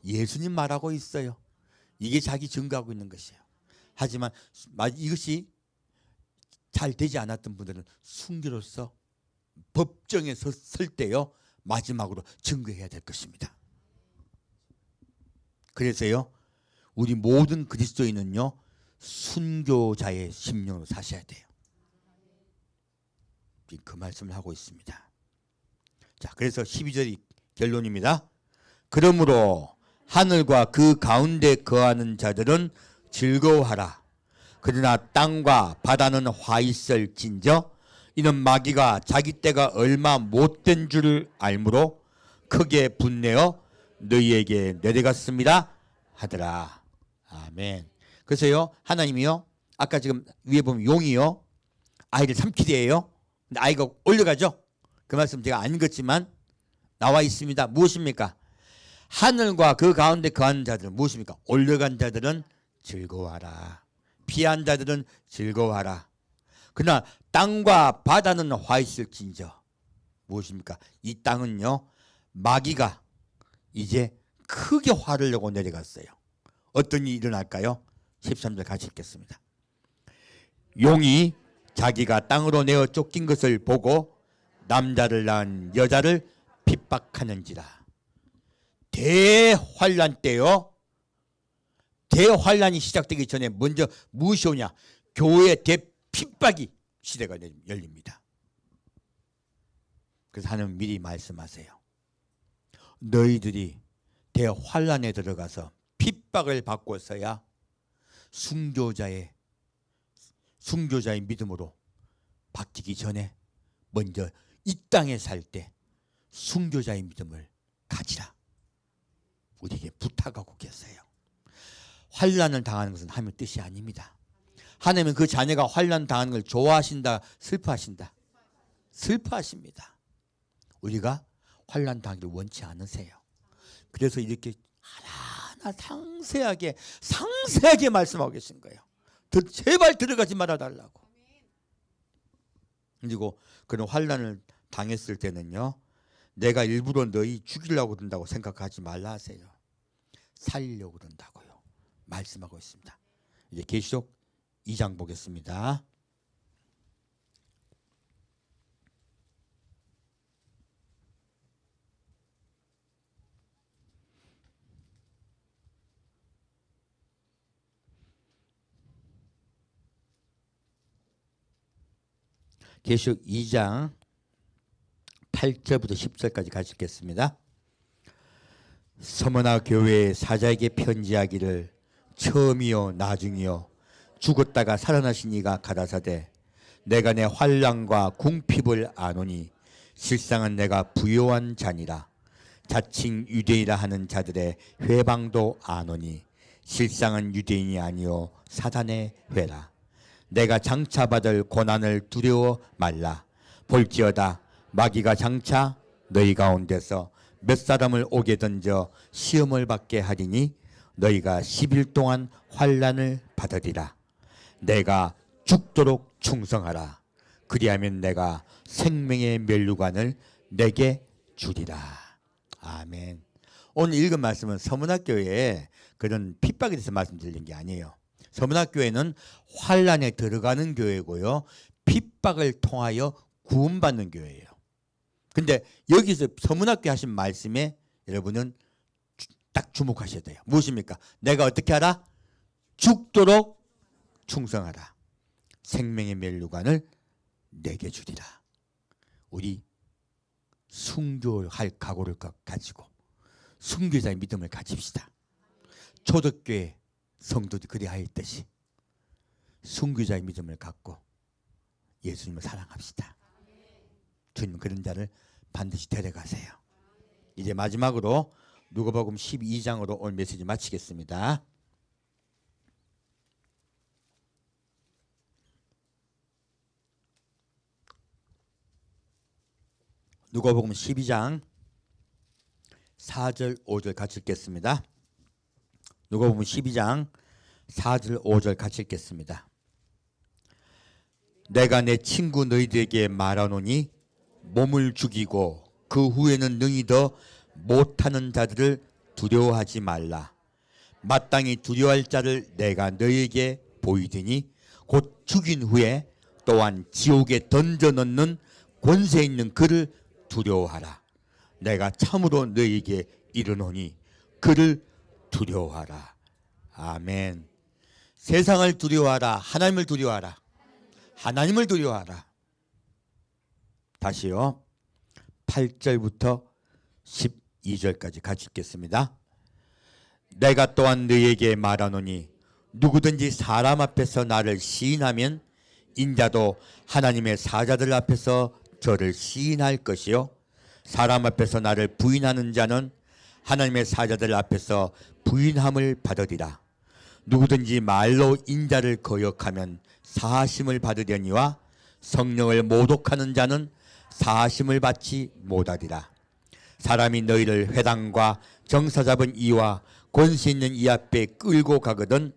예수님 말하고 있어요. 이게 자기 증거하고 있는 것이에요. 하지만 이것이 잘 되지 않았던 분들은 순교로서 법정에 설 때요 마지막으로 증거해야 될 것입니다. 그래서요 우리 모든 그리스도인은요 순교자의 심령으로 사셔야 돼요. 그 말씀을 하고 있습니다. 자, 그래서 12절이 결론입니다. 그러므로 하늘과 그 가운데 거하는 자들은 즐거워하라. 그러나 땅과 바다는 화 있을진저 이는 마귀가 자기 때가 얼마 못된 줄을 알므로 크게 분내어 너희에게 내려갔습니다 하더라. 아멘. 그래서요, 하나님이요, 아까 지금 위에 보면 용이요 아이를 삼키래요. 근데 아이가 올라가죠. 그 말씀 제가 안 읽었지만 나와 있습니다. 무엇입니까? 하늘과 그 가운데 거하는 자들은 무엇입니까? 올라간 자들은 즐거워하라. 피한 자들은 즐거워하라. 그러나 땅과 바다는 화 있을진저 무엇입니까? 이 땅은요, 마귀가 이제 크게 화를 내고 내려갔어요. 어떤 일이 일어날까요? 13절 같이 읽겠습니다. 용이 자기가 땅으로 내어 쫓긴 것을 보고 남자를 낳은 여자를 핍박하는지라. 대환란 때요, 대환란이 시작되기 전에 먼저 무엇이 오냐? 교회의 대핍박이 시대가 열립니다. 그래서 하나님 미리 말씀하세요. 너희들이 대환란에 들어가서 핍박을 받고서야 순교자의 믿음으로 바뀌기 전에 먼저 이 땅에 살 때 순교자의 믿음을 가지라. 우리에게 부탁하고 계세요. 환난을 당하는 것은 하나님의 뜻이 아닙니다. 하나님은 그 자녀가 환난 당하는 걸 좋아하신다, 슬퍼하신다? 슬퍼하십니다. 우리가 환난 당하기를 원치 않으세요. 그래서 이렇게 하나하나 상세하게 말씀하고 계신 거예요. 제발 들어가지 말아달라고. 그리고 그런 환난을 당했을 때는요, 내가 일부러 너희 죽이려고 그런다고 생각하지 말라 하세요. 살리려고 그런다고요. 말씀하고 있습니다. 이제 계시록 2장 보겠습니다. 계시록 2장 8절부터 10절까지 같이 읽겠습니다. 서머나 교회의 사자에게 편지하기를 처음이요 나중이요 죽었다가 살아나신 이가 가라사대 내가 내 환난과 궁핍을 아노니 실상은 내가 부요한 자니라. 자칭 유대인이라 하는 자들의 회방도 아노니 실상은 유대인이 아니요 사단의 회라. 내가 장차 받을 고난을 두려워 말라. 볼지어다 마귀가 장차 너희 가운데서 몇 사람을 오게 던져 시험을 받게 하리니 너희가 10일 동안 환난을 받으리라. 내가 죽도록 충성하라. 그리하면 내가 생명의 면류관을 내게 주리라. 아멘. 오늘 읽은 말씀은 서문학교에 그런 핍박에 대해서 말씀드리는 게 아니에요. 서문학교회는 환난에 들어가는 교회고요, 핍박을 통하여 구원받는 교회예요. 근데 여기서 서문학교 하신 말씀에 여러분은 딱 주목하셔야 돼요. 무엇입니까? 내가 어떻게 하라? 죽도록 충성하라. 생명의 면류관을 내게 주리라. 우리 순교할 각오를 가지고 순교자의 믿음을 가집시다. 초대교회 성도들이 그리하였듯이 순교자의 믿음을 갖고 예수님을 사랑합시다. 주님 그런 자를 반드시 데려가세요. 이제 마지막으로 누가복음 12장으로 오늘 메시지 마치겠습니다. 누가복음 12장 4절 5절 같이 읽겠습니다. 누가복음 12장 4절 5절 같이 읽겠습니다. 내가 내 친구 너희들에게 말하노니 몸을 죽이고 그 후에는 능히 더 못하는 자들을 두려워하지 말라. 마땅히 두려워할 자를 내가 너희에게 보이더니 곧 죽인 후에 또한 지옥에 던져넣는 권세 있는 그를 두려워하라. 내가 참으로 너희에게 이르노니 그를 두려워하라. 아멘. 세상을 두려워하라. 하나님을 두려워하라. 하나님을 두려워하라. 다시요. 8절부터 12절까지 같이 읽겠습니다. 내가 또한 너희에게 말하노니 누구든지 사람 앞에서 나를 시인하면 인자도 하나님의 사자들 앞에서 저를 시인할 것이요 사람 앞에서 나를 부인하는 자는 하나님의 사자들 앞에서 부인함을 받으리라. 누구든지 말로 인자를 거역하면 사하심을 받으려니와 성령을 모독하는 자는 사하심을 받지 못하리라. 사람이 너희를 회당과 정사 잡은 이와 권세 있는 이 앞에 끌고 가거든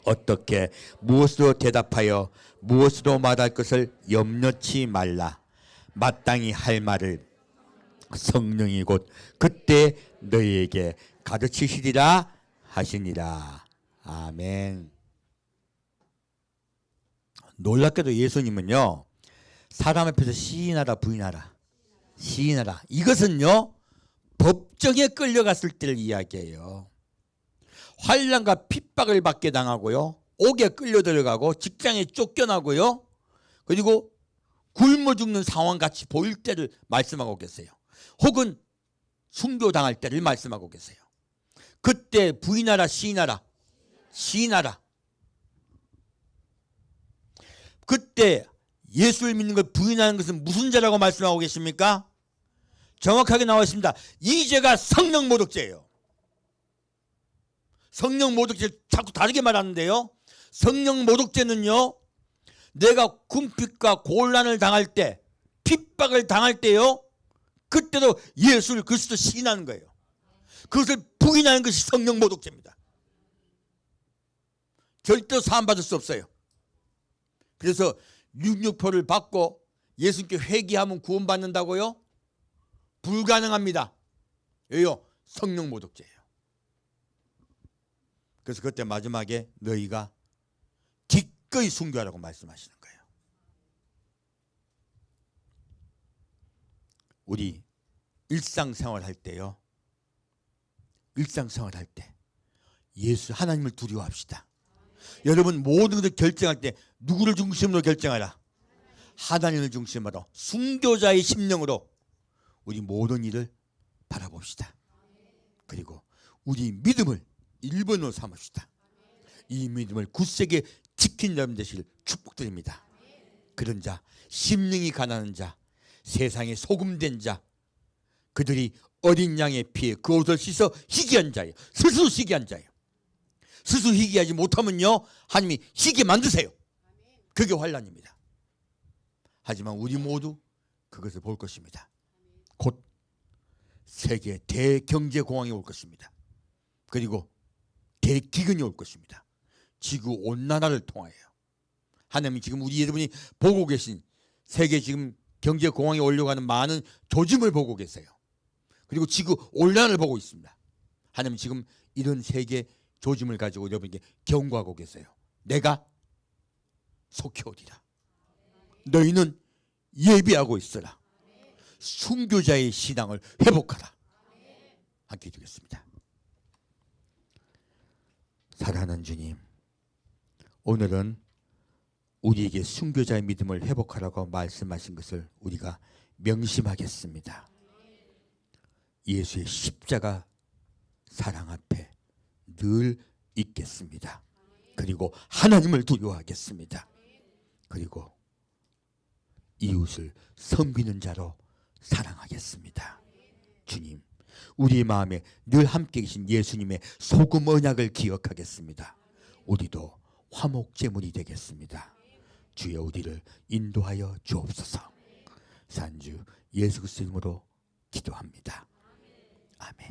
어떻게 무엇으로 대답하여 무엇으로 말할 것을 염려치 말라. 마땅히 할 말을 성령이 곧 그때 너희에게 가르치시리라 하시니라. 아멘. 놀랍게도 예수님은요, 사람 앞에서 시인하라 부인하라 시인하라, 이것은요 법정에 끌려갔을 때를 이야기해요. 환난과 핍박을 받게 당하고요, 옥에 끌려 들어가고 직장에 쫓겨나고요, 그리고 굶어 죽는 상황같이 보일 때를 말씀하고 계세요. 혹은 순교당할 때를 말씀하고 계세요. 그때 부인하라 시인하라 시인하라. 그때 예수를 믿는 걸 부인하는 것은 무슨 죄라고 말씀하고 계십니까? 정확하게 나와 있습니다. 이 죄가 성령 모독죄예요. 성령 모독죄 자꾸 다르게 말하는데요, 성령 모독죄는요, 내가 궁핍과 곤란을 당할 때, 핍박을 당할 때요, 그때도 예수를 그리스도 시인하는 거예요. 그것을 부인하는 것이 성령 모독죄입니다. 절대로 사함받을 수 없어요. 그래서 666포를 받고 예수님께 회개하면 구원받는다고요? 불가능합니다. 왜요? 성령 모독죄예요. 그래서 그때 마지막에 너희가 기꺼이 순교하라고 말씀하시는 거예요. 우리 일상생활 할 때요, 일상생활 할 때 예수 하나님을 두려워합시다. 여러분 모든 것을 결정할 때 누구를 중심으로 결정하라? 하나님을 중심으로, 순교자의 심령으로 우리 모든 일을 바라봅시다. 그리고 우리 믿음을 1번으로 삼읍시다. 이 믿음을 굳세게 지킨 여러분 되시길 축복드립니다. 그런 자, 심령이 가난한 자, 세상에 소금된 자, 그들이 어린 양의 피에 그 옷을 씻어 희귀한 자예요. 스스로 희귀한 자예요. 스스로 희귀하지 못하면요, 하나님이 희귀 만드세요. 그게 환난입니다. 하지만 우리 모두 그것을 볼 것입니다. 곧 세계 대경제공황이 올 것입니다. 그리고 대기근이 올 것입니다. 지구 온난화를 통하여 하나님이 지금 우리 여러분이 보고 계신 세계 지금 경제공황이 오려고 하는 많은 조짐을 보고 계세요. 그리고 지구 온난화를 보고 있습니다. 하나님 지금 이런 세계 조짐을 가지고 여러분에게 경고하고 계세요. 내가 속히 오리라. 너희는 예비하고 있어라. 순교자의 신앙을 회복하라. 함께 드리겠습니다. 사랑하는 주님, 오늘은 우리에게 순교자의 믿음을 회복하라고 말씀하신 것을 우리가 명심하겠습니다. 예수의 십자가 사랑 앞에 늘 있겠습니다. 그리고 하나님을 두려워하겠습니다. 그리고 이웃을 섬기는 자로 사랑하겠습니다. 주님, 우리의 마음에 늘 함께 계신 예수님의 소금 언약을 기억하겠습니다. 우리도 화목제물이 되겠습니다. 주여 우리를 인도하여 주옵소서. 산주 예수 그리스도 이름으로 기도합니다. 아멘.